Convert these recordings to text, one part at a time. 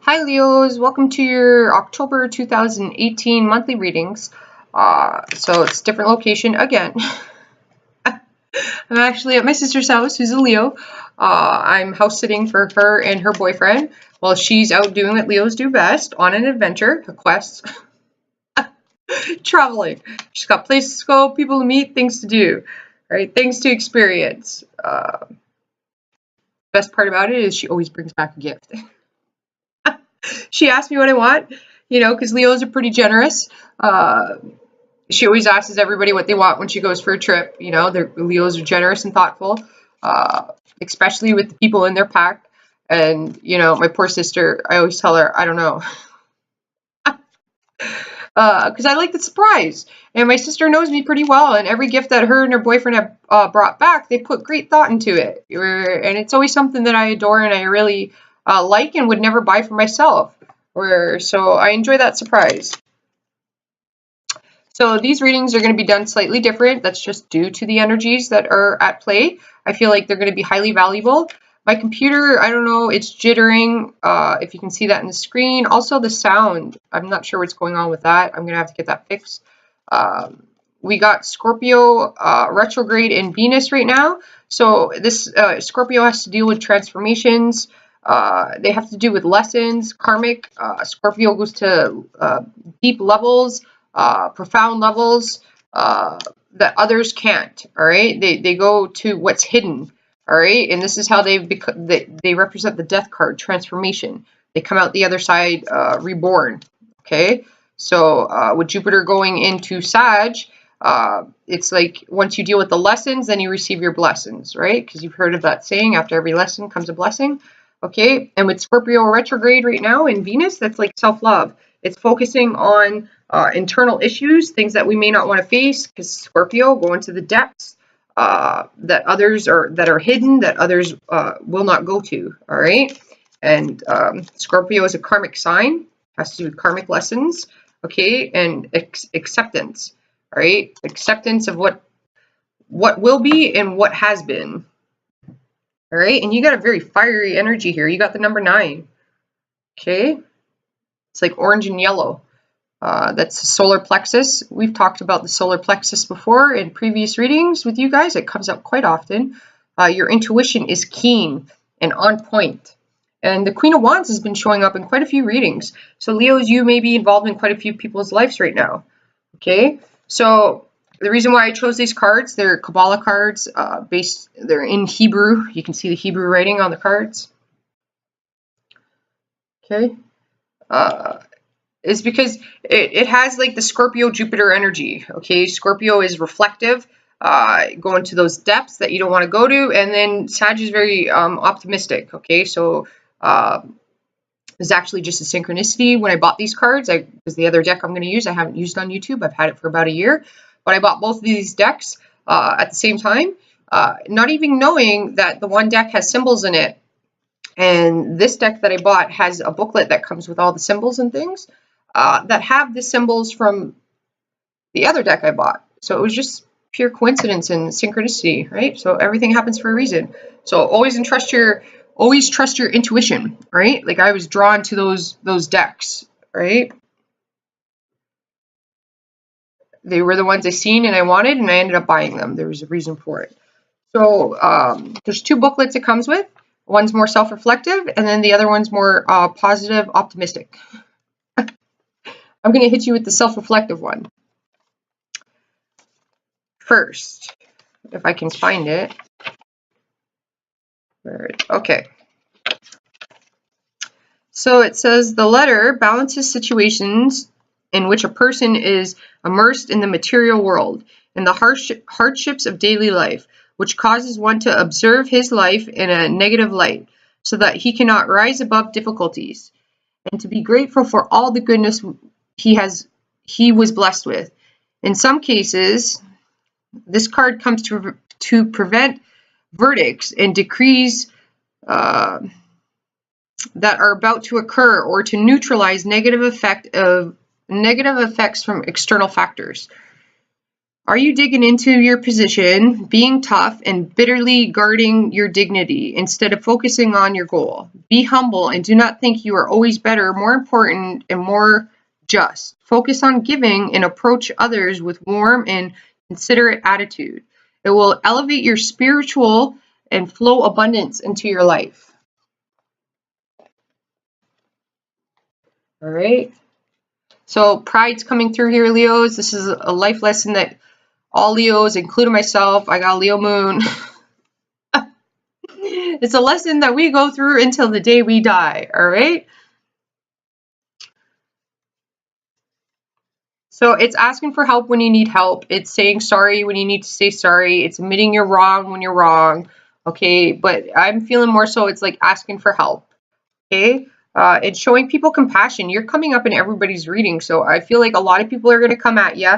Hi Leos, welcome to your October 2018 monthly readings. So it's different location again. I'm actually at my sister's house, who's a Leo. I'm house sitting for her and her boyfriend while she's out doing what Leos do best, on an adventure, a quest, traveling. She's got places to go, people to meet, things to do, right? Things to experience. Best part about it is she always brings back a gift. She asks me what I want, because Leos are pretty generous. She always asks everybody what they want when she goes for a trip. Leos are generous and thoughtful, especially with the people in their pack. And, my poor sister, I always tell her, I don't know. Because I like the surprise. And my sister knows me pretty well. And every gift that her and her boyfriend have brought back, they put great thought into it. And it's always something that I adore and I really like and would never buy for myself. So I enjoy that surprise. So these readings are going to be done slightly different. That's just due to the energies that are at play. I feel like they're going to be highly valuable. My computer, I don't know, it's jittering, if you can see that in the screen. Also the sound, I'm not sure what's going on with that. I'm going to have to get that fixed. We got Scorpio retrograde in Venus right now. So this Scorpio has to deal with transformations. They have to do with lessons, karmic. Scorpio goes to deep levels, profound levels that others can't. All right, they go to what's hidden. All right, and this is how they represent the death card, transformation. They come out the other side reborn. Okay, so with Jupiter going into Sag, it's like once you deal with the lessons, then you receive your blessings, right? Because you've heard of that saying, after every lesson comes a blessing. Okay, and with Scorpio retrograde right now in Venus, that's like self-love. It's focusing on internal issues, things that we may not want to face, because Scorpio go into the depths that are hidden, that others will not go to. All right, and Scorpio is a karmic sign, has to do with karmic lessons. Okay, and acceptance. All right, acceptance of what will be and what has been. All right, and you got a very fiery energy here. You got the number 9. Okay, it's like orange and yellow. That's the solar plexus. We've talked about the solar plexus before in previous readings with you guys. It comes up quite often. Your intuition is keen and on point. And the Queen of Wands has been showing up in quite a few readings. So Leos, you may be involved in quite a few people's lives right now. Okay, so the reason why I chose these cards, they're Kabbalah cards, they're in Hebrew. You can see the Hebrew writing on the cards. Okay, is because it has like the Scorpio Jupiter energy. Okay, Scorpio is reflective, going to those depths that you don't want to go to, and then Sag is very optimistic. Okay, so it's actually just a synchronicity. When I bought these cards, because the other deck I'm going to use, I haven't used on YouTube. I've had it for about a year, but I bought both of these decks at the same time, not even knowing that the one deck has symbols in it, and this deck that I bought has a booklet that comes with all the symbols and things that have the symbols from the other deck I bought. So it was just pure coincidence and synchronicity, right? So everything happens for a reason. So always trust your intuition, right? Like I was drawn to those decks, right? They were the ones I seen and I wanted, and I ended up buying them. There was a reason for it. So there's 2 booklets it comes with. One's more self-reflective, and then the other one's more positive, optimistic. I'm going to hit you with the self-reflective one first, if I can find it. Okay. So it says the letter balances situations in which a person is immersed in the material world, in the hardships of daily life, which causes one to observe his life in a negative light, so that he cannot rise above difficulties, and to be grateful for all the goodness he was blessed with. In some cases, this card comes to prevent verdicts and decrees that are about to occur, or to neutralize negative effects from external factors. Are you digging into your position, being tough, and bitterly guarding your dignity instead of focusing on your goal? Be humble and do not think you are always better, more important, and more just. Focus on giving and approach others with warm and considerate attitude. It will elevate your spiritual and flow abundance into your life. All right. So pride's coming through here, Leos. This is a life lesson that all Leos, including myself, I got a Leo moon. It's a lesson that we go through until the day we die, all right? So it's asking for help when you need help. It's saying sorry when you need to say sorry. It's admitting you're wrong when you're wrong, okay? But I'm feeling more so it's like asking for help, okay? It's showing people compassion. You're coming up in everybody's reading, so I feel like a lot of people are going to come at you.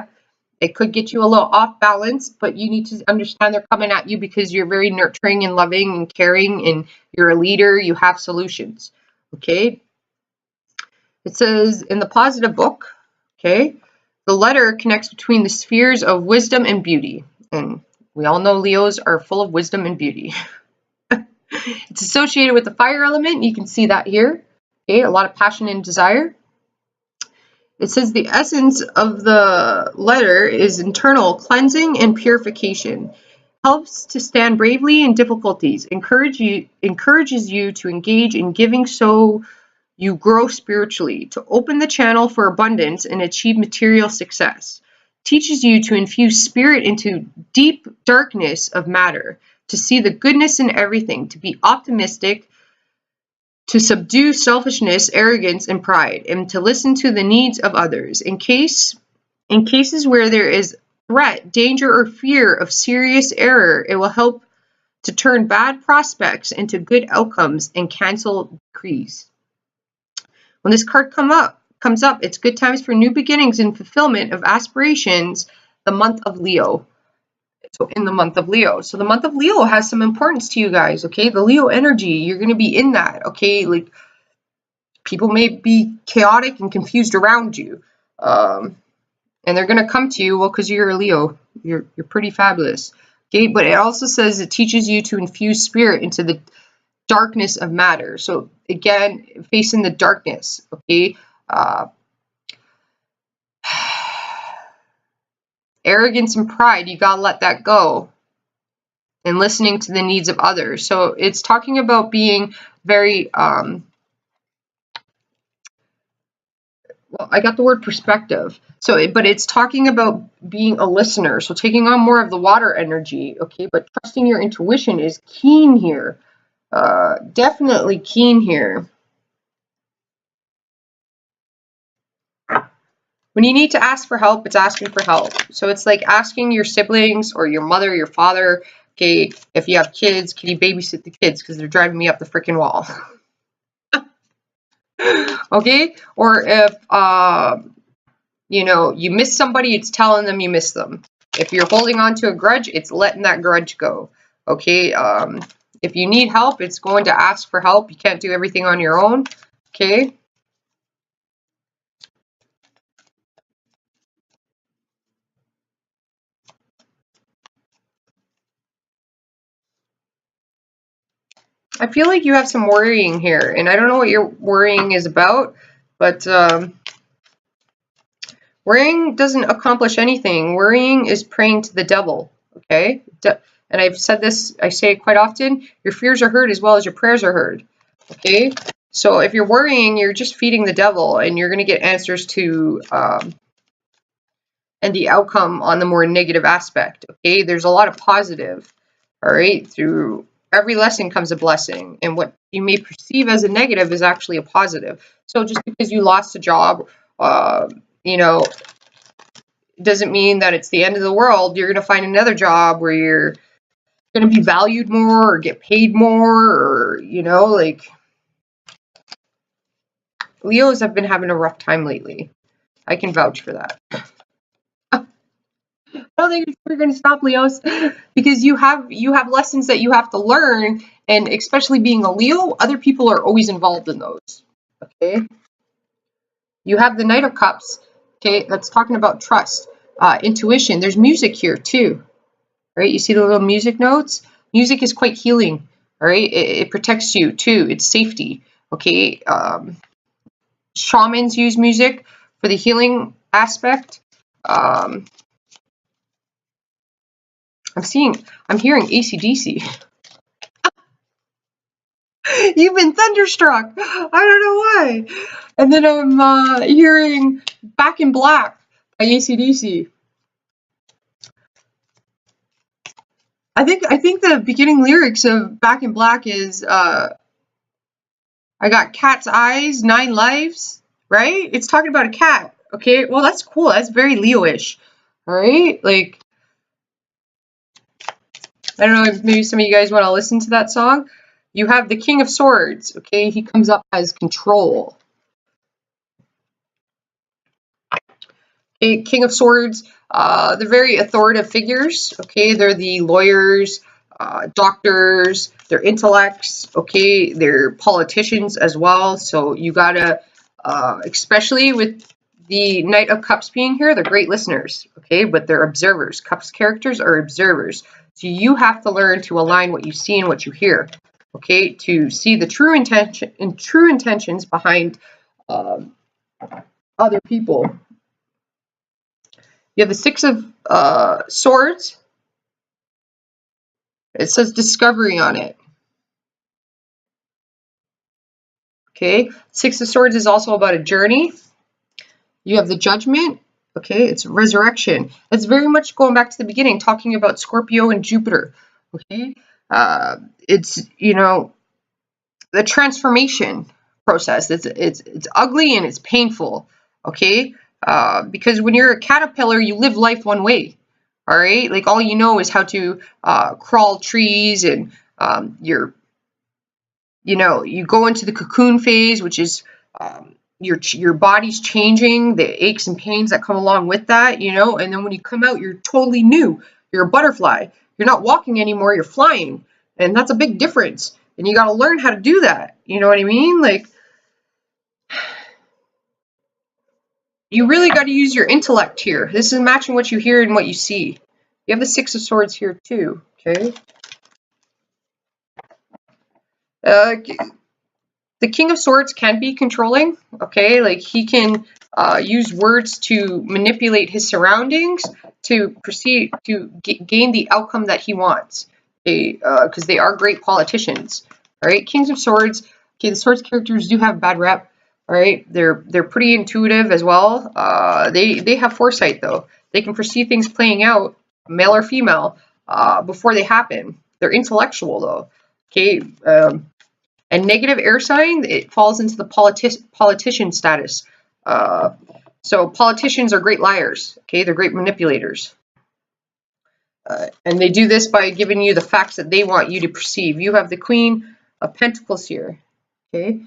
It could get you a little off balance, but you need to understand they're coming at you because you're very nurturing and loving and caring, and you're a leader. You have solutions, okay? It says in the positive book, okay, the letter connects between the spheres of wisdom and beauty. And we all know Leos are full of wisdom and beauty. It's associated with the fire element. You can see that here. Okay, a lot of passion and desire. It says the essence of the letter is internal cleansing and purification. Helps to stand bravely in difficulties. Encourages you to engage in giving so you grow spiritually, to open the channel for abundance and achieve material success. Teaches you to infuse spirit into deep darkness of matter, to see the goodness in everything, to be optimistic, to subdue selfishness, arrogance, and pride, and to listen to the needs of others. In cases where there is threat, danger, or fear of serious error, it will help to turn bad prospects into good outcomes and cancel decrees. When this card comes up, it's good times for new beginnings and fulfillment of aspirations, the month of Leo. So in the month of Leo. So the month of Leo has some importance to you guys, okay? The Leo energy, you're going to be in that, okay? Like, people may be chaotic and confused around you. And they're going to come to you, well, because you're a Leo. You're pretty fabulous. Okay, but it also says it teaches you to infuse spirit into the darkness of matter. So again, facing the darkness, okay? Arrogance and pride, you gotta let that go. And listening to the needs of others. So it's talking about being very, well, I got the word perspective. So, but it's talking about being a listener. So taking on more of the water energy, okay? But trusting your intuition is keen here. Definitely keen here. When you need to ask for help, it's asking for help. So it's like asking your siblings or your mother, your father, okay, if you have kids, can you babysit the kids because they're driving me up the freaking wall? Okay? Or if, you know, you miss somebody, it's telling them you miss them. If you're holding on to a grudge, it's letting that grudge go. Okay? If you need help, it's going to ask for help. You can't do everything on your own. Okay? I feel like you have some worrying here, and I don't know what your worrying is about, but worrying doesn't accomplish anything. Worrying is praying to the devil, okay? And I've said this, I say it quite often, your fears are heard as well as your prayers are heard, okay? So if you're worrying, you're just feeding the devil, and you're going to get answers to and the outcome on the more negative aspect, okay? There's a lot of positive, all right? Through every lesson comes a blessing, and what you may perceive as a negative is actually a positive. So just because you lost a job, you know, doesn't mean that it's the end of the world. You're going to find another job where you're going to be valued more or get paid more, or, you know, like, Leos have been having a rough time lately. I can vouch for that. I don't think we're going to stop, Leos, because you have lessons that you have to learn, and especially being a Leo, other people are always involved in those, okay? You have the Knight of Cups, okay, that's talking about trust. intuition. There's music here too, right? You see the little music notes? Music is quite healing, all right? It protects you too. It's safety, okay? Shamans use music for the healing aspect. I'm hearing AC/DC. You've been thunderstruck. I don't know why. And then I'm hearing Back in Black by AC/DC. I think the beginning lyrics of Back in Black is I got cat's eyes, 9 lives, right? It's talking about a cat. Okay, well that's cool. That's very Leo-ish. All right, like I don't know if maybe some of you guys want to listen to that song. You have the King of Swords. Okay, he comes up as control. Okay, King of Swords. They're very authoritative figures. Okay, they're the lawyers, doctors, they're intellects. Okay, they're politicians as well. So you gotta, especially with the Knight of Cups being here, they're great listeners. Okay, but they're observers. Cups characters are observers. So you have to learn to align what you see and what you hear. Okay, to see the true intentions behind other people. You have the Six of Swords. It says discovery on it. Okay, Six of Swords is also about a journey. You have the Judgment. Okay, it's resurrection. It's very much going back to the beginning, talking about Scorpio and Jupiter. Okay, it's, you know, the transformation process. It's ugly and it's painful. Okay, because when you're a caterpillar, you live life one way. All right, like all you know is how to crawl trees, and you go into the cocoon phase, which is your body's changing, the aches and pains that come along with that, and then when you come out, you're totally new. You're a butterfly. You're not walking anymore, you're flying. And that's a big difference. And you got to learn how to do that. You know what I mean? Like, you really got to use your intellect here. This is matching what you hear and what you see. You have the Six of Swords here too, okay? The King of Swords can be controlling, okay? Like, he can use words to manipulate his surroundings to proceed to gain the outcome that he wants, because they are great politicians. All right, Kings of Swords. Okay, the Swords characters do have bad rep. All right, they're pretty intuitive as well. They have foresight though. They can foresee things playing out, male or female, before they happen. They're intellectual though. Okay, and negative air sign, it falls into the politician status. So politicians are great liars. Okay, they're great manipulators. And they do this by giving you the facts that they want you to perceive. You have the Queen of Pentacles here. Okay,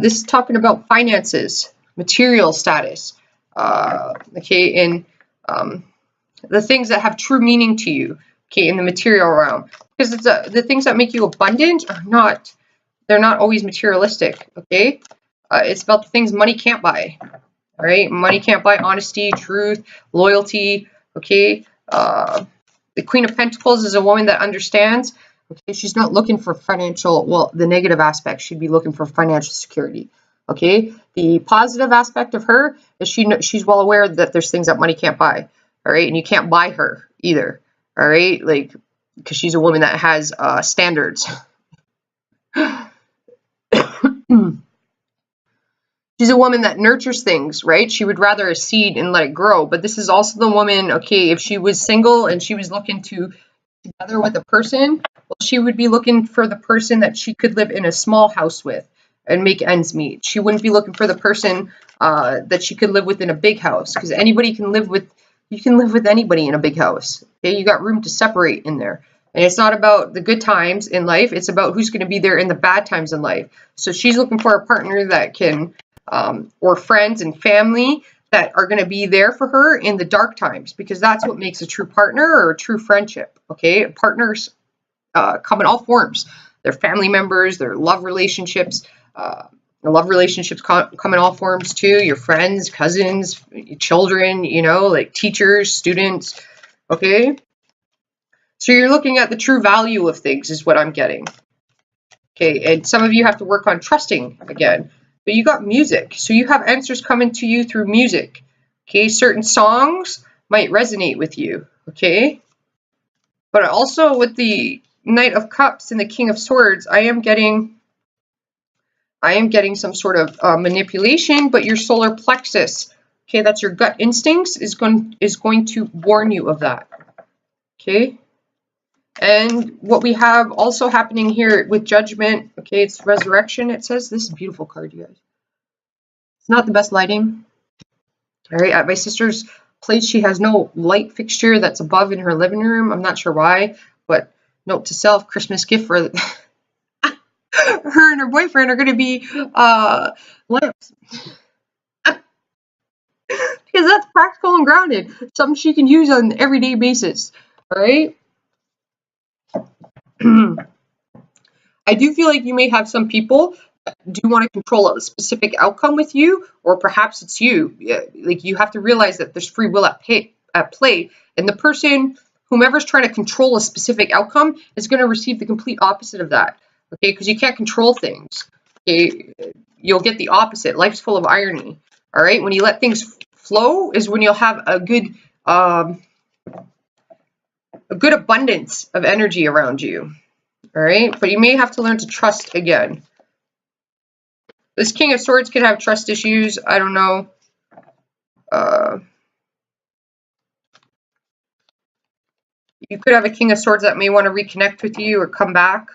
this is talking about finances, material status. Okay, and the things that have true meaning to you. Okay, in the material realm, because it's the things that make you abundant are not. They're not always materialistic. Okay, it's about the things money can't buy. All right, money can't buy honesty, truth, loyalty. Okay. The Queen of Pentacles is a woman that understands. Okay, she's not looking for financial, well, the negative aspect, she'd be looking for financial security. Okay, the positive aspect of her is she's well aware that there's things that money can't buy. All right, and you can't buy her either. All right, like, because she's a woman that has standards. She's a woman that nurtures things, right? She would rather a seed and let it grow. But this is also the woman, okay, if she was single and she was looking to together with a person, well, she would be looking for the person that she could live in a small house with and make ends meet. She wouldn't be looking for the person that she could live with in a big house, because anybody can live with, you can live with anybody in a big house. Okay, you got room to separate in there. And it's not about the good times in life, it's about who's going to be there in the bad times in life. So she's looking for a partner that can, or friends and family that are going to be there for her in the dark times, because that's what makes a true partner or a true friendship. Okay, partners come in all forms. They're family members, they're love relationships, Love relationships come in all forms too. Your friends, cousins, your children, you know, like teachers, students. Okay. So you're looking at the true value of things is what I'm getting. Okay. And some of you have to work on trusting again. But you got music. So you have answers coming to you through music. Okay. Certain songs might resonate with you. Okay. But also with the Knight of Cups and the King of Swords, I am getting some sort of manipulation, but your solar plexus, okay, that's your gut instincts, is going to warn you of that. Okay. And what we have also happening here with Judgment, okay, it's Resurrection. It says this is a beautiful card, you guys. It's not the best lighting. All right, at my sister's place, she has no light fixture that's above in her living room. I'm not sure why, but note to self, Christmas gift for her and her boyfriend are going to be lamps. Because that's practical and grounded. Something she can use on an everyday basis. All right? I do feel like you may have some people that do want to control a specific outcome with you, or perhaps it's you. Like, you have to realize that there's free will at play, and the person, whomever's trying to control a specific outcome, is going to receive the complete opposite of that. Okay? Because you can't control things. Okay? You'll get the opposite. Life's full of irony. All right? When you let things flow is when you'll have a good abundance of energy around you. All right, but you may have to learn to trust again. This King of Swords could have trust issues. I don't know. You could have a King of Swords that may want to reconnect with you or come back.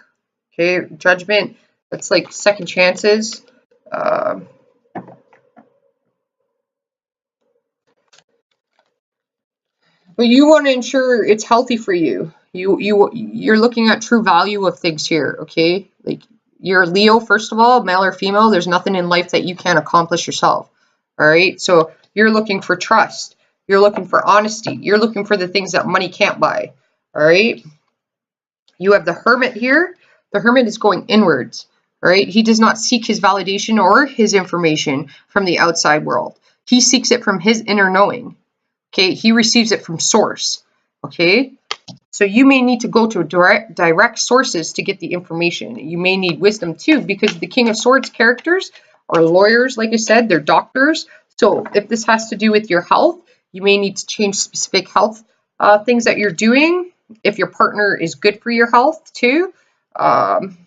Okay, Judgment. That's like second chances. But you want to ensure it's healthy for you. You're looking at true value of things here, okay? Like, you're Leo, first of all, male or female. There's nothing in life that you can't accomplish yourself, all right? So you're looking for trust. You're looking for honesty. You're looking for the things that money can't buy, all right? You have the Hermit here. The Hermit is going inwards, all right? He does not seek his validation or his information from the outside world. He seeks it from his inner knowing, okay? He receives it from source, okay? So you may need to go to direct sources to get the information. You may need wisdom too, because the King of Swords characters are lawyers, like I said, they're doctors. So if this has to do with your health, you may need to change specific health things that you're doing. If your partner is good for your health too. Some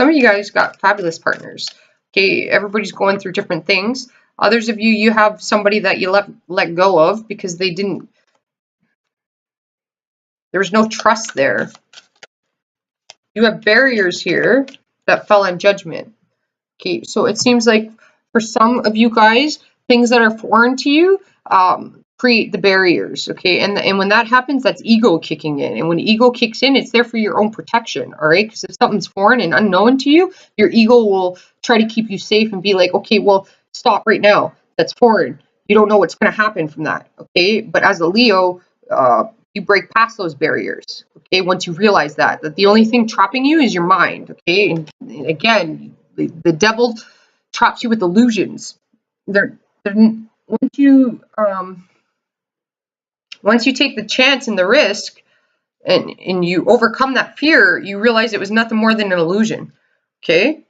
of you guys got fabulous partners. Okay, everybody's going through different things. Others of you, you have somebody that you let go of because they didn't. There was no trust there. You have barriers here that fell on Judgment. Okay, so it seems like for some of you guys, things that are foreign to you create the barriers. Okay, and when that happens, that's ego kicking in. And when ego kicks in, it's there for your own protection. All right, because if something's foreign and unknown to you, your ego will try to keep you safe and be like, okay, well, stop right now. That's foreign. You don't know what's going to happen from that. Okay, but as a Leo, you break past those barriers, okay, once you realize that the only thing trapping you is your mind, okay? And again, the devil traps you with illusions. Once you take the chance and the risk and you overcome that fear, you realize it was nothing more than an illusion, okay?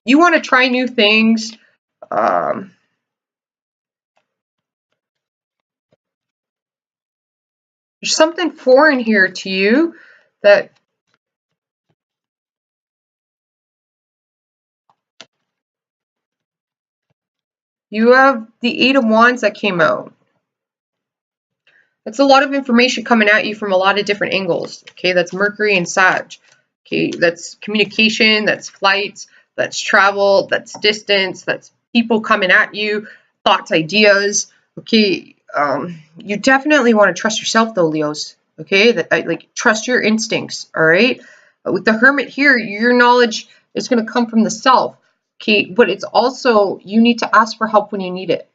You want to try new things. There's something foreign here to you that you have the Eight of Wands that came out. That's a lot of information coming at you from a lot of different angles. Okay, that's Mercury and Sag. Okay, that's communication, that's flights, that's travel, that's distance, that's people coming at you, thoughts, ideas. Okay, you definitely want to trust yourself though, Leos. Okay, like trust your instincts. All right, with the Hermit here, your knowledge is going to come from the self. Okay, but it's also you need to ask for help when you need it.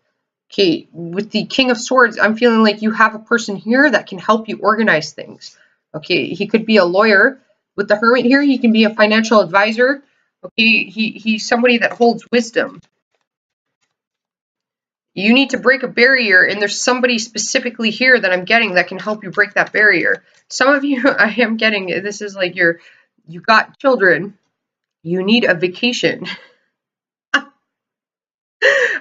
Okay, with the King of Swords, I'm feeling like you have a person here that can help you organize things. Okay, he could be a lawyer. With the Hermit here, he can be a financial advisor. Okay, he's somebody that holds wisdom. You need to break a barrier, and there's somebody specifically here that I'm getting that can help you break that barrier. Some of you, I am getting, this is like you got children. You need a vacation.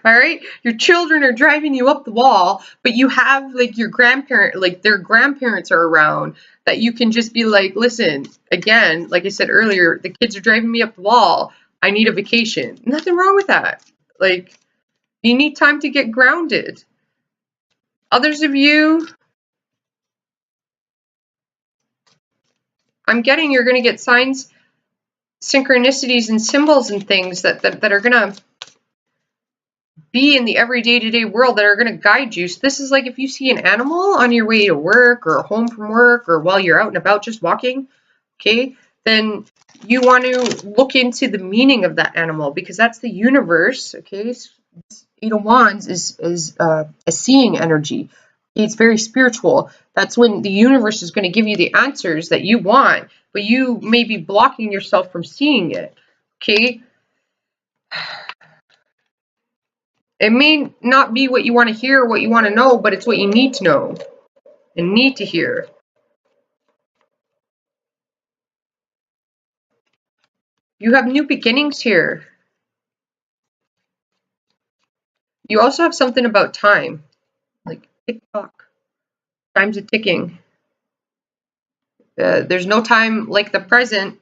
All right, your children are driving you up the wall, but you have like your grandparent, like their grandparents are around that you can just be like, listen, again, like I said earlier, the kids are driving me up the wall. I need a vacation. Nothing wrong with that. Like, you need time to get grounded. Others of you, I'm getting you're going to get signs, synchronicities, and symbols and things that are going to be in the everyday to-day world that are going to guide you. So this is like if you see an animal on your way to work or home from work or while you're out and about just walking, okay, then you want to look into the meaning of that animal because that's the universe, okay? Eight of Wands is a seeing energy. It's very spiritual. That's when the universe is going to give you the answers that you want, but you may be blocking yourself from seeing it, okay? It may not be what you want to hear or what you want to know, but it's what you need to know and need to hear. You have new beginnings here. You also have something about time, like tick-tock. Time's a ticking. There's no time like the present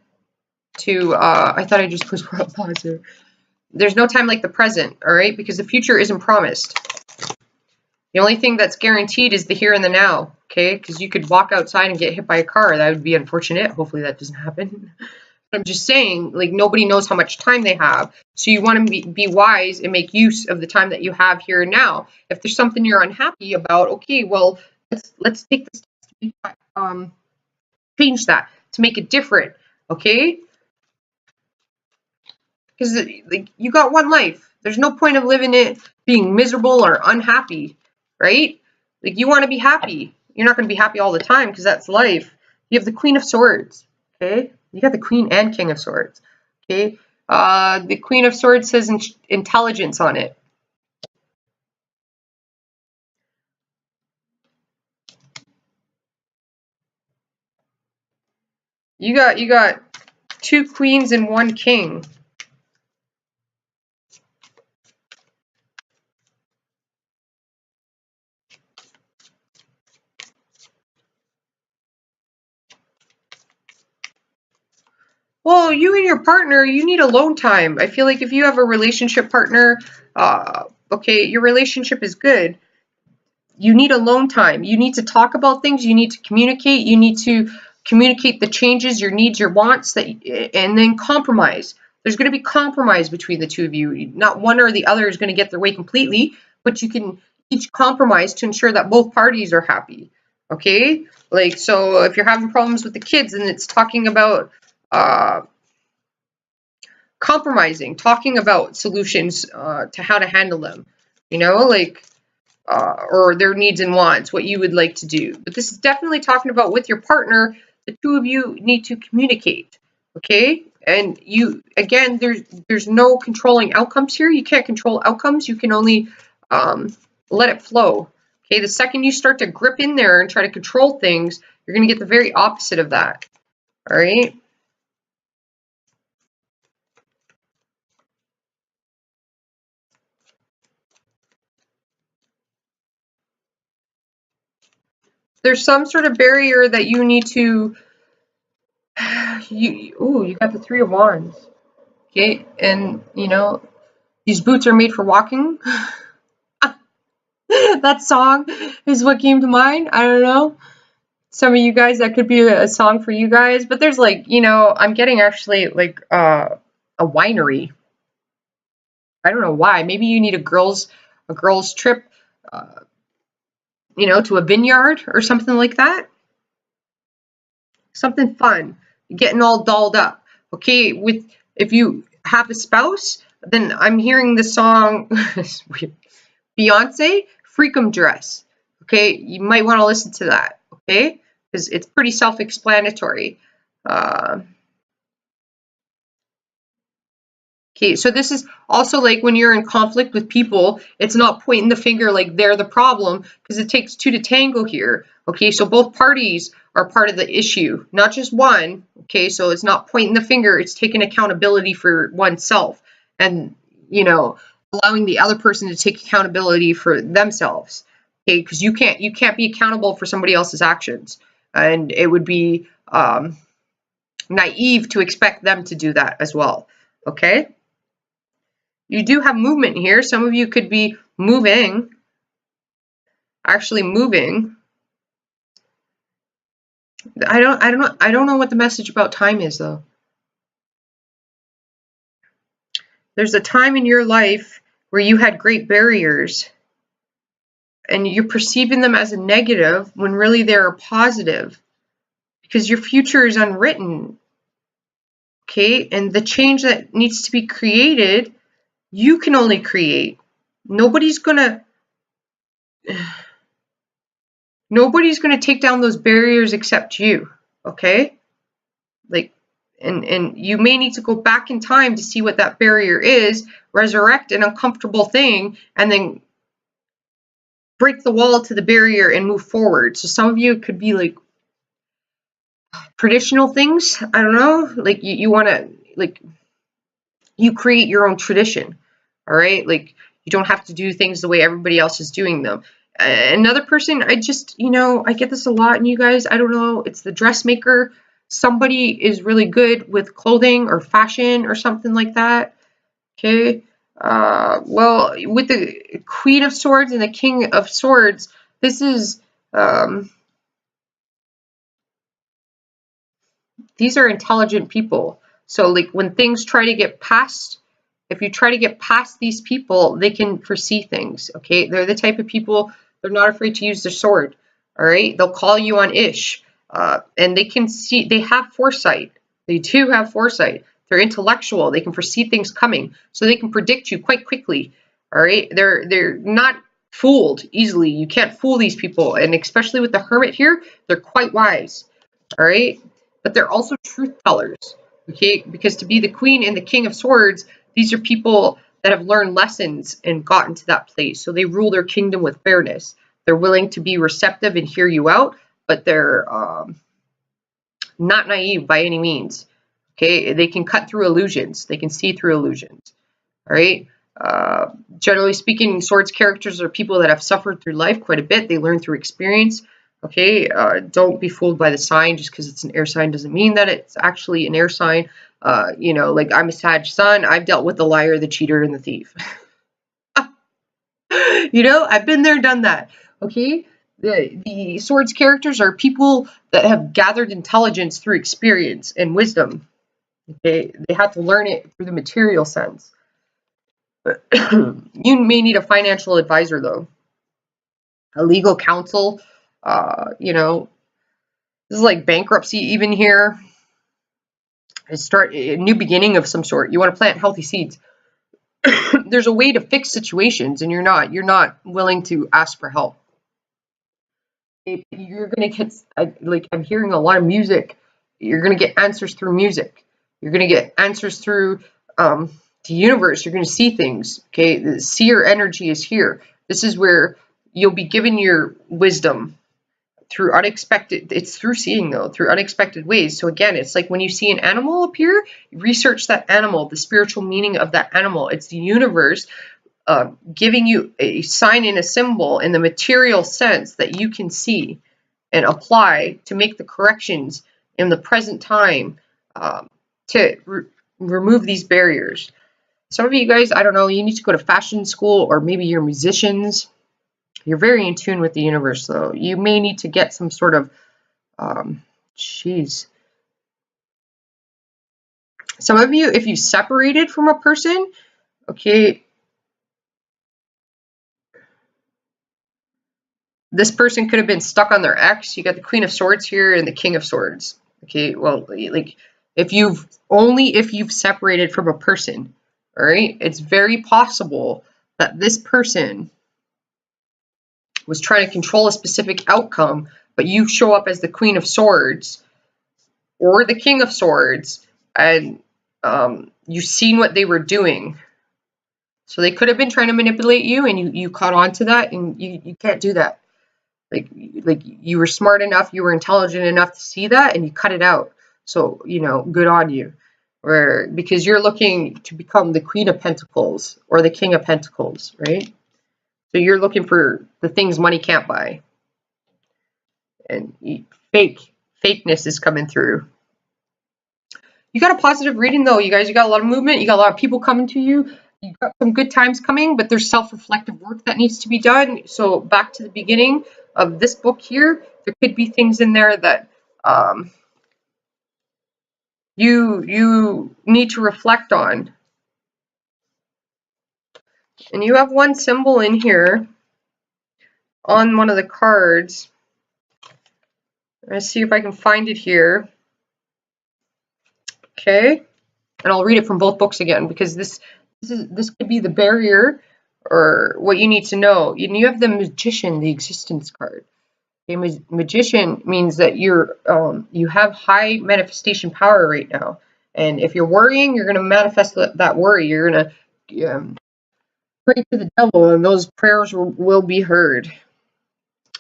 to, I thought I just pushed pause here. There's no time like the present, all right? Because the future isn't promised. The only thing that's guaranteed is the here and the now, okay? Because you could walk outside and get hit by a car. That would be unfortunate. Hopefully that doesn't happen. I'm just saying, like, nobody knows how much time they have. So you want to be wise and make use of the time that you have here and now. If there's something you're unhappy about, okay, well, let's take this to change that, to make it different, okay? Because like, you got one life. There's no point of living it being miserable or unhappy, right? Like, you want to be happy. You're not going to be happy all the time because that's life. You have the Queen of Swords, okay? You got the Queen and King of Swords, okay? The Queen of Swords says intelligence on it. You got two queens and one king. Well, you and your partner, you need alone time. I feel like if you have a relationship partner, okay, your relationship is good. You need alone time. You need to talk about things. You need to communicate. You need to communicate the changes, your needs, your wants, and then compromise. There's going to be compromise between the two of you. Not one or the other is going to get their way completely, but you can each compromise to ensure that both parties are happy. Okay? Like, so if you're having problems with the kids and it's talking about compromising, talking about solutions to how to handle them, you know, like, or their needs and wants, what you would like to do. But this is definitely talking about with your partner, the two of you need to communicate, okay? And you, again, there's no controlling outcomes here. You can't control outcomes. You can only let it flow, okay? The second you start to grip in there and try to control things, you're going to get the very opposite of that, all right? There's some sort of barrier that you need to, you got the Three of Wands, okay? And, you know, these boots are made for walking. That song is what came to mind. I don't know. Some of you guys, that could be a song for you guys. But there's like, you know, I'm getting actually like a winery. I don't know why. Maybe you need a girls trip, you know, to a vineyard or something like that. Something fun. Getting all dolled up. Okay, with if you have a spouse, then I'm hearing the song Beyonce, Freakum Dress. Okay, you might want to listen to that. Okay, because it's pretty self-explanatory. Okay, so this is also like when you're in conflict with people, it's not pointing the finger like they're the problem, because it takes two to tango here. Okay, so both parties are part of the issue, not just one. Okay, so it's not pointing the finger, it's taking accountability for oneself and, you know, allowing the other person to take accountability for themselves. Okay, because you can't be accountable for somebody else's actions, and it would be naive to expect them to do that as well. Okay. You do have movement here. Some of you could be moving, actually moving. I don't know what the message about time is though. There's a time in your life where you had great barriers and you're perceiving them as a negative when really they're a positive, because your future is unwritten. Okay, and the change that needs to be created, you can only create. Nobody's gonna take down those barriers except you. Okay, like, and you may need to go back in time to see what that barrier is, resurrect an uncomfortable thing, and then break the wall to the barrier and move forward. So some of you could be like traditional things. I don't know, like you want to, like, you create your own tradition. All right, like you don't have to do things the way everybody else is doing them. Another person, I just, I get this a lot, and you guys, I don't know, it's the dressmaker. Somebody is really good with clothing or fashion or something like that. Okay. Well, with the Queen of Swords and the King of Swords, this is, these are intelligent people. So like when things try to get past, if you try to get past these people, they can foresee things. Okay. They're the type of people, they're not afraid to use their sword. All right. They'll call you on ish. And they can see, they have foresight. They do have foresight. They're intellectual. They can foresee things coming, so they can predict you quite quickly. All right. They're not fooled easily. You can't fool these people. And especially with the Hermit here, they're quite wise. All right. But they're also truth tellers. Okay. Because to be the Queen and the King of Swords, these are people that have learned lessons and gotten to that place. So they rule their kingdom with fairness. They're willing to be receptive and hear you out, but they're not naive by any means. Okay, they can cut through illusions. They can see through illusions. All right. Generally speaking, Swords characters are people that have suffered through life quite a bit. They learn through experience. Okay, don't be fooled by the sign. Just because it's an air sign doesn't mean that it's actually an air sign. Like I'm a Sag Sun. I've dealt with the liar, the cheater, and the thief. I've been there, done that. Okay. The Swords characters are people that have gathered intelligence through experience and wisdom. Okay, they have to learn it through the material sense. You may need a financial advisor though, a legal counsel. This is like bankruptcy even here. Start a new beginning of some sort. You want to plant healthy seeds. There's a way to fix situations, and you're not willing to ask for help. You're gonna get, like, I'm hearing a lot of music. You're gonna get answers through music. You're gonna get answers through the universe. You're gonna see things. Okay, the seer energy is here. This is where you'll be given your wisdom through unexpected. It's through seeing though, through unexpected ways. So again, it's like when you see an animal appear, research that animal, the spiritual meaning of that animal. It's the universe giving you a sign and a symbol in the material sense that you can see and apply to make the corrections in the present time, to remove these barriers. Some of you guys, I don't know, you need to go to fashion school, or maybe you're musicians. You're very in tune with the universe, though. You may need to get some sort of, some of you, if you separated from a person, okay, this person could have been stuck on their ex. You got the Queen of Swords here and the King of Swords. Okay, well, like if you've separated from a person, all right, it's very possible that this person was trying to control a specific outcome, but you show up as the Queen of Swords or the King of Swords, and you've seen what they were doing. So they could have been trying to manipulate you, and you caught on to that, and you can't do that. Like you were smart enough, you were intelligent enough to see that, and you cut it out. So, good on you. Because you're looking to become the Queen of Pentacles or the King of Pentacles, right? So you're looking for the things money can't buy. And fakeness is coming through. You got a positive reading though, you guys. You got a lot of movement. You got a lot of people coming to you. You got some good times coming, but there's self-reflective work that needs to be done. So back to the beginning of this book here, there could be things in there that you need to reflect on. And you have one symbol in here on one of the cards. Let's see if I can find it here. Okay, and I'll read it from both books again, because this could be the barrier or what you need to know. You have the Magician, the existence card. Okay, Magician means that you have high manifestation power right now, and if you're worrying, you're going to manifest that worry. You're going to pray to the devil, and those prayers will be heard.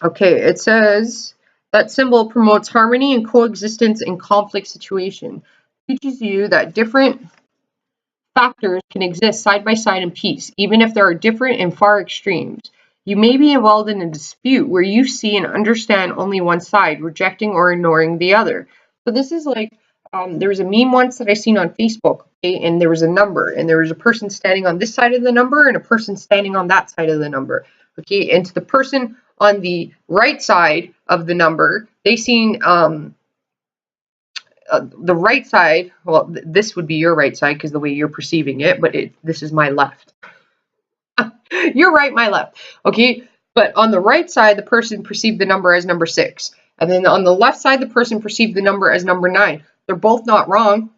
Okay, it says that symbol promotes harmony and coexistence in conflict situation. Teaches you that different factors can exist side by side in peace, even if there are different and far extremes. You may be involved in a dispute where you see and understand only one side, rejecting or ignoring the other. So this is like, there was a meme once that I seen on Facebook, okay, and there was a number, and there was a person standing on this side of the number and a person standing on that side of the number, okay, and to the person on the right side of the number, they seen the right side. Well, this would be your right side because the way you're perceiving it, but this is my left. You're right, my left. Okay, but on the right side, the person perceived the number as number 6, and then on the left side, the person perceived the number as number 9. They're both not wrong,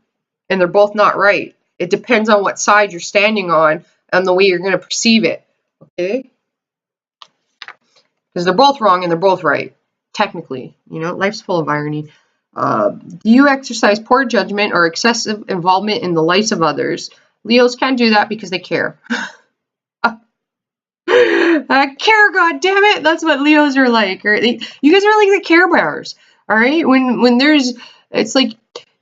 and they're both not right. It depends on what side you're standing on and the way you're going to perceive it. Okay, because they're both wrong and they're both right. Technically, life's full of irony. Do you exercise poor judgment or excessive involvement in the lives of others? Leos can't do that because they care. Care, God damn it! That's what Leos are like. You guys are like the Care Bears, all right? When there's, it's like,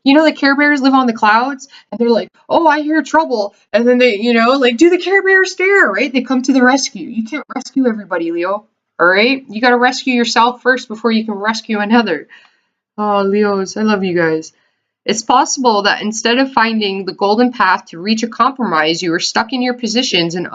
the Care Bears live on the clouds, and they're like, oh, I hear trouble, and then they, like, do the Care Bear stare, right? They come to the rescue. You can't rescue everybody, Leo, all right? You got to rescue yourself first before you can rescue another. Oh, Leos, I love you guys. It's possible that instead of finding the golden path to reach a compromise, you are stuck in your positions and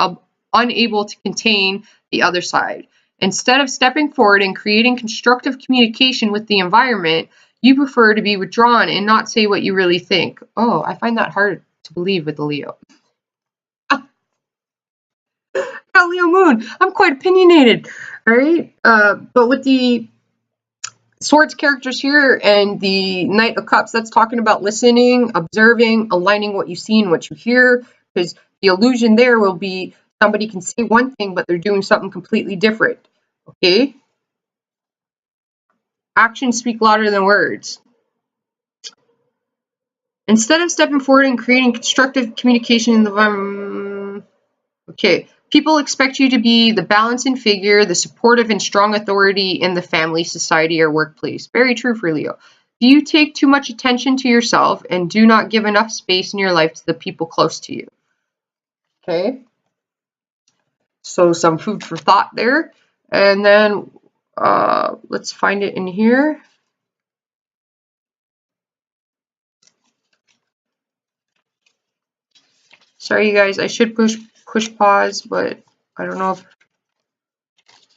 unable to contain the other side. Instead of stepping forward and creating constructive communication with the environment, you prefer to be withdrawn and not say what you really think. Oh, I find that hard to believe with the Leo. Leo Moon, I'm quite opinionated, all right? But with the Swords characters here and the Knight of Cups, that's talking about listening, observing, aligning what you see and what you hear, because the illusion there will be somebody can say one thing, but they're doing something completely different, okay? Actions speak louder than words. Instead of stepping forward and creating constructive communication in the okay, people expect you to be the balancing figure, the supportive and strong authority in the family, society, or workplace. Very true for Leo. Do you take too much attention to yourself and do not give enough space in your life to the people close to you? Okay. So some food for thought there. And then let's find it in here. Sorry, you guys. I should push pause, but I don't know if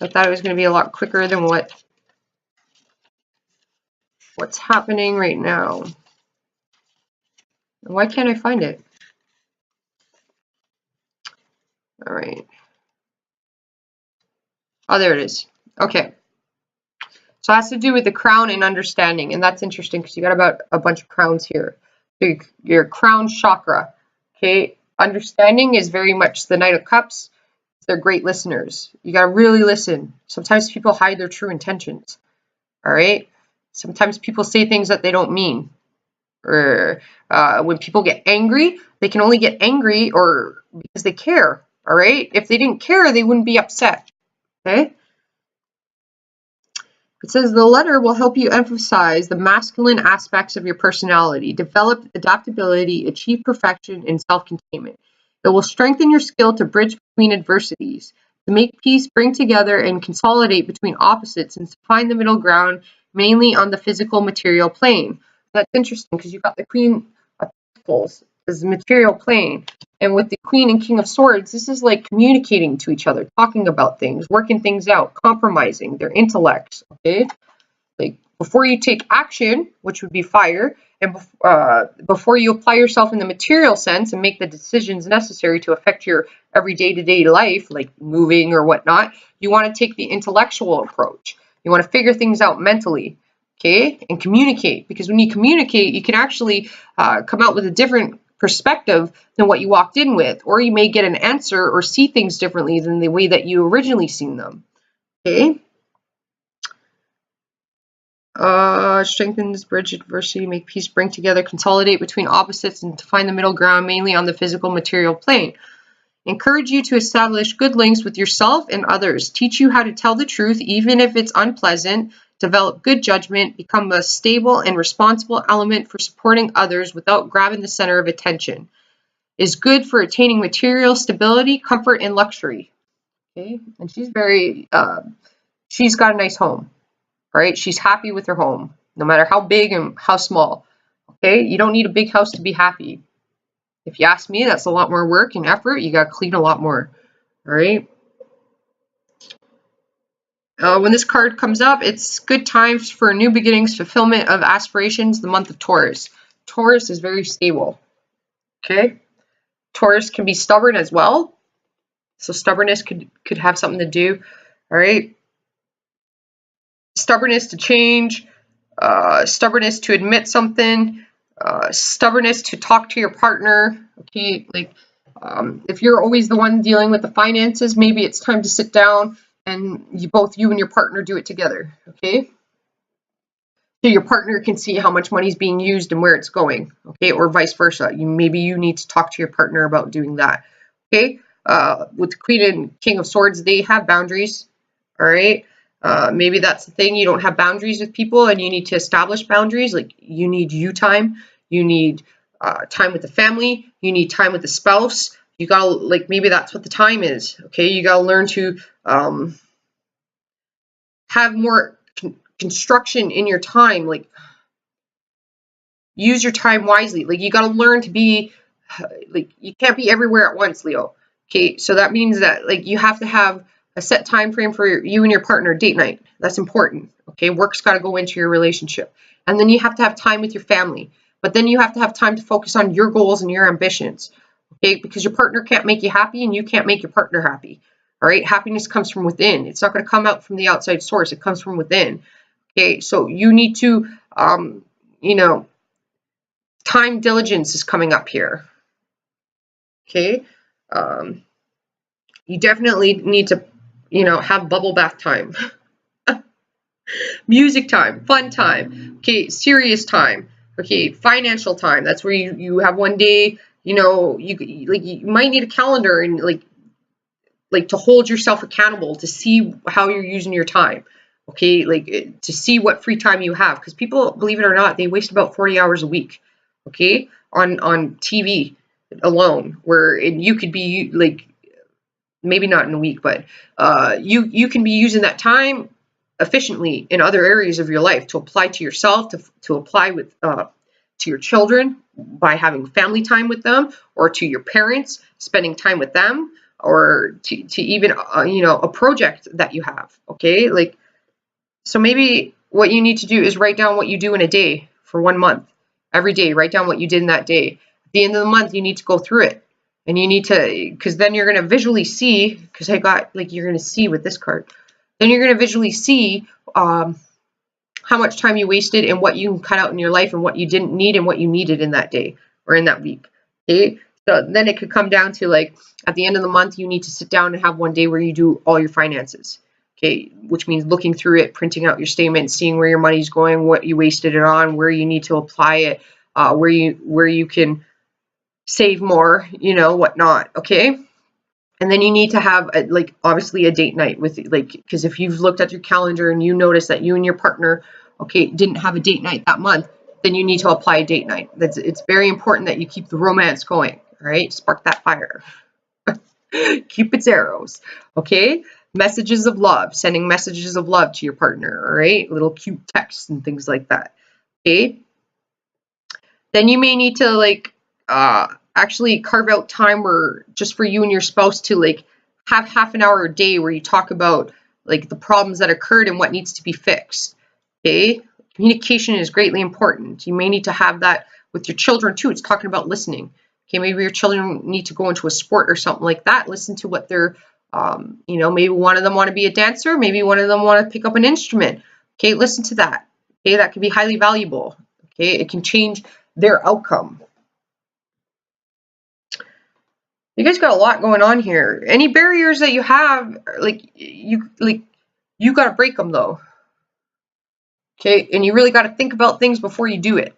I thought it was going to be a lot quicker than what's happening right now. Why can't I find it? All right. Oh, there it is. Okay. So it has to do with the crown and understanding, and that's interesting because you got about a bunch of crowns here. Your crown chakra. Okay. Understanding is very much the Knight of Cups. They're great listeners. You got to really listen. Sometimes people hide their true intentions. All right. Sometimes people say things that they don't mean. Or when people get angry, they can only get angry or because they care. All right. If they didn't care, they wouldn't be upset. Okay. It says the letter will help you emphasize the masculine aspects of your personality, develop adaptability, achieve perfection, and self-containment. It will strengthen your skill to bridge between adversities, to make peace, bring together, and consolidate between opposites, and to find the middle ground, mainly on the physical material plane. That's interesting because you've got the Queen of Pentacles as the material plane. And with the Queen and King of Swords, this is like communicating to each other, talking about things, working things out, compromising their intellects, okay? Like before you take action, which would be fire, and before you apply yourself in the material sense and make the decisions necessary to affect your everyday to-day life, like moving or whatnot, you want to take the intellectual approach. You want to figure things out mentally, okay? And communicate, because when you communicate, you can actually come out with a different perspective than what you walked in with, or you may get an answer or see things differently than the way that you originally seen them. Okay. Strengthens, bridge adversity, make peace, bring together, consolidate between opposites, and to find the middle ground, mainly on the physical material plane. Encourage you to establish good links with yourself and others. Teach you how to tell the truth, even if it's unpleasant. Develop good judgment. Become a stable and responsible element for supporting others without grabbing the center of attention. Is good for attaining material stability, comfort, and luxury. Okay, and she's she's got a nice home. Right? She's happy with her home, no matter how big and how small. Okay, you don't need a big house to be happy. If you ask me, that's a lot more work and effort. You got to clean a lot more. All right. When this card comes up, it's good times for new beginnings, fulfillment of aspirations, the month of Taurus. Taurus is very stable. Okay. Taurus can be stubborn as well. So stubbornness could have something to do. All right. Stubbornness to change, stubbornness to admit something, stubbornness to talk to your partner. Okay, like if you're always the one dealing with the finances, maybe it's time to sit down and you and your partner do it together. Okay, so your partner can see how much money is being used and where it's going. Okay, or vice versa. Maybe you need to talk to your partner about doing that. Okay, with the Queen and King of Swords, they have boundaries. All right. Maybe that's the thing. You don't have boundaries with people and you need to establish boundaries. Like you need you time. You need time with the family. You need time with the spouse. You gotta, like, maybe that's what the time is. Okay. You gotta learn to have more construction in your time. Like use your time wisely. Like you gotta learn to be, like you can't be everywhere at once, Leo. Okay. So that means that like you have to have a set time frame for you and your partner, date night. That's important. Okay, work's got to go into your relationship. And then you have to have time with your family. But then you have to have time to focus on your goals and your ambitions. Okay, because your partner can't make you happy and you can't make your partner happy. All right, happiness comes from within. It's not going to come out from the outside source. It comes from within. Okay, so you need to, time diligence is coming up here. Okay, you definitely need to have bubble bath time, music time, fun time, okay, serious time, okay, financial time. That's where you have one day, you might need a calendar and like to hold yourself accountable to see how you're using your time, okay, like to see what free time you have, because people, believe it or not, they waste about 40 hours a week, okay, on TV alone, where you could be like, maybe not in a week, but you can be using that time efficiently in other areas of your life to apply to yourself, to apply with to your children by having family time with them, or to your parents, spending time with them, or to even a project that you have. Okay, like, so maybe what you need to do is write down what you do in a day for 1 month. Every day, write down what you did in that day. At the end of the month, you need to go through it. And you need to, because then you're going to visually see, because you're going to see with this card, then you're going to visually see how much time you wasted and what you can cut out in your life and what you didn't need and what you needed in that day or in that week. Okay. So then it could come down to, like, at the end of the month, you need to sit down and have one day where you do all your finances. Okay. Which means looking through it, printing out your statement, seeing where your money's going, what you wasted it on, where you need to apply it, where you can save more, whatnot. Okay. And then you need to have obviously a date night with, because if you've looked at your calendar and you notice that you and your partner, okay, didn't have a date night that month, then you need to apply a date night. It's very important that you keep the romance going. All right, spark that fire. Cupid's arrows. Okay, messages of love, sending messages of love to your partner. All right, little cute texts and things like that. Okay. Then you may need to actually carve out time just for you and your spouse to have half an hour a day where you talk about the problems that occurred and what needs to be fixed. Okay, communication is greatly important. You may need to have that with your children too. It's talking about listening. Okay, maybe your children need to go into a sport or something like that. Listen to what they're, maybe one of them want to be a dancer. Maybe one of them want to pick up an instrument. Okay, listen to that. Okay, that can be highly valuable. Okay, it can change their outcome. You guys got a lot going on here. Any barriers that you have, you got to break them though. Okay, and you really got to think about things before you do it.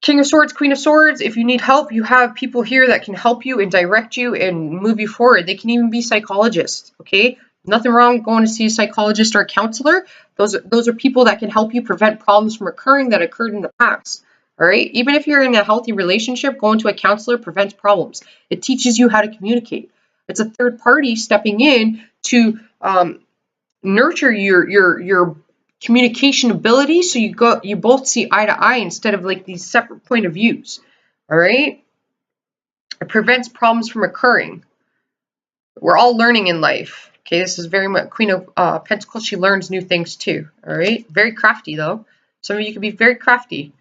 King of Swords, Queen of Swords, if you need help, you have people here that can help you and direct you and move you forward. They can even be psychologists, okay? Nothing wrong with going to see a psychologist or a counselor. Those are people that can help you prevent problems from occurring that occurred in the past, all right? Even if you're in a healthy relationship, going to a counselor prevents problems. It teaches you how to communicate. It's a third party stepping in to nurture your communication ability, so you both see eye to eye instead of these separate point of views. All right, it prevents problems from occurring. We're all learning in life. Okay, this is very much Queen of Pentacles. She learns new things too. All right, very crafty though. Some of you can be very crafty,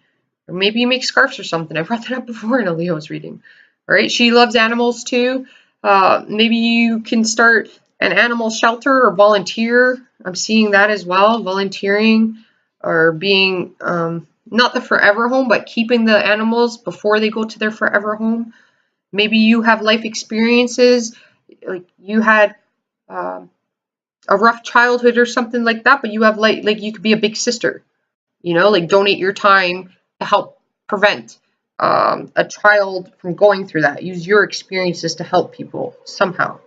or maybe you make scarves or something. I brought that up before in a Leo's reading. All right, she loves animals too. Maybe you can start an animal shelter or volunteer. I'm seeing that as well, volunteering or being not the forever home, but keeping the animals before they go to their forever home. Maybe you have life experiences, like you had a rough childhood or something like that, but you have you could be a big sister, donate your time to help prevent a child from going through that. Use your experiences to help people somehow.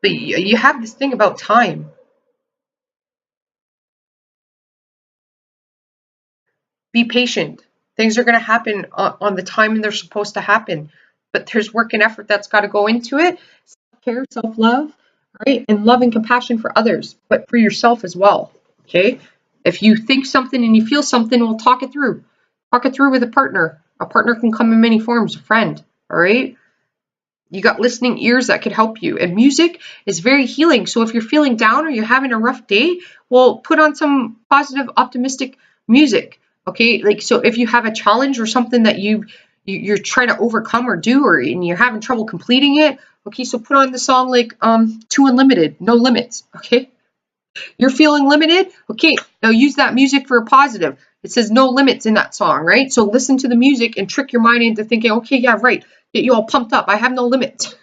But you have this thing about time. Be patient. Things are going to happen on the time they're supposed to happen. But there's work and effort that's got to go into it. Self-care, self-love, right? And love and compassion for others, but for yourself as well, okay? If you think something and you feel something, we'll talk it through. Talk it through with a partner. A partner can come in many forms, a friend, all right? You got listening ears that could help you. And music is very healing. So if you're feeling down or you're having a rough day, well, put on some positive, optimistic music. Okay, so if you have a challenge or something that you're trying to overcome or do, and you're having trouble completing it, okay, so put on the song Too Unlimited, No Limits. Okay, you're feeling limited. Okay, now use that music for a positive. It says no limits in that song, right? So listen to the music and trick your mind into thinking, okay, yeah, right. Get you all pumped up. I have no limits.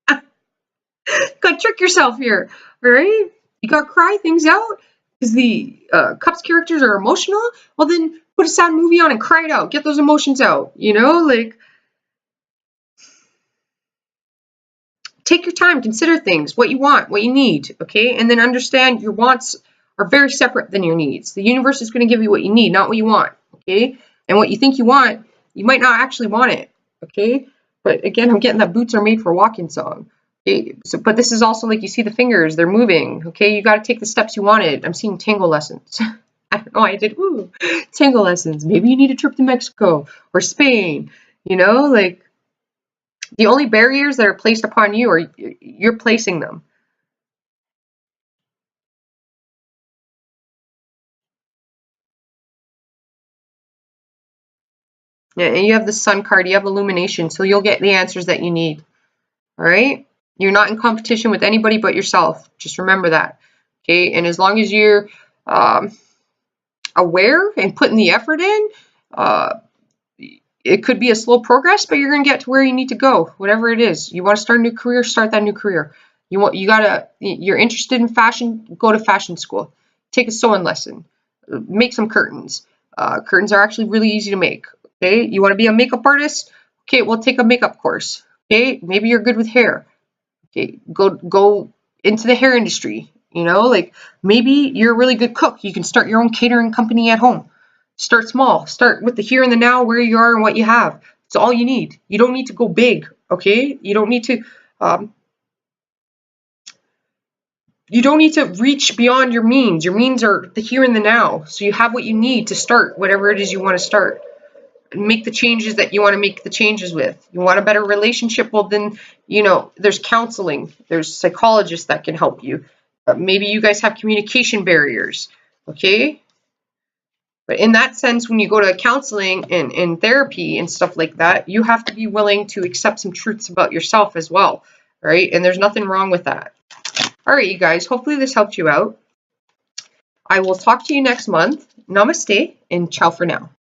Gotta trick yourself here, all right? You gotta cry things out because the Cups characters are emotional. Well, then put a sad movie on and cry it out. Get those emotions out, take your time, consider things, what you want, what you need, okay? And then understand your wants are very separate than your needs. The universe is going to give you what you need, not what you want, okay? And what you think you want, you might not actually want it, okay? But again, I'm getting that boots are made for walking song. Okay? So, but this is also you see the fingers, they're moving, okay? You got to take the steps you wanted. I'm seeing tango lessons. I don't know, I did, tango lessons. Maybe you need a trip to Mexico or Spain, the only barriers that are placed upon you are you're placing them. Yeah, and you have the Sun card, you have illumination, so you'll get the answers that you need. All right? You're not in competition with anybody but yourself. Just remember that. Okay? And as long as you're aware and putting the effort in, it could be a slow progress, but you're going to get to where you need to go, whatever it is. You want to start a new career, start that new career. You're interested in fashion, go to fashion school. Take a sewing lesson. Make some curtains. Curtains are actually really easy to make. Okay, you want to be a makeup artist? Okay, well, take a makeup course. Okay, maybe you're good with hair. Okay, go into the hair industry. You know, like maybe you're a really good cook. You can start your own catering company at home. Start small. Start with the here and the now, where you are and what you have. It's all you need. You don't need to go big. Okay, you don't need to. You don't need to reach beyond your means. Your means are the here and the now. So you have what you need to start whatever it is you want to start. And make the changes that you want to make the changes with. You want a better relationship? Well, then, you know, there's counseling. There's psychologists that can help you. Maybe you guys have communication barriers. Okay? But in that sense, when you go to counseling and therapy and stuff like that, you have to be willing to accept some truths about yourself as well. Right? And there's nothing wrong with that. All right, you guys, hopefully this helped you out. I will talk to you next month. Namaste and ciao for now.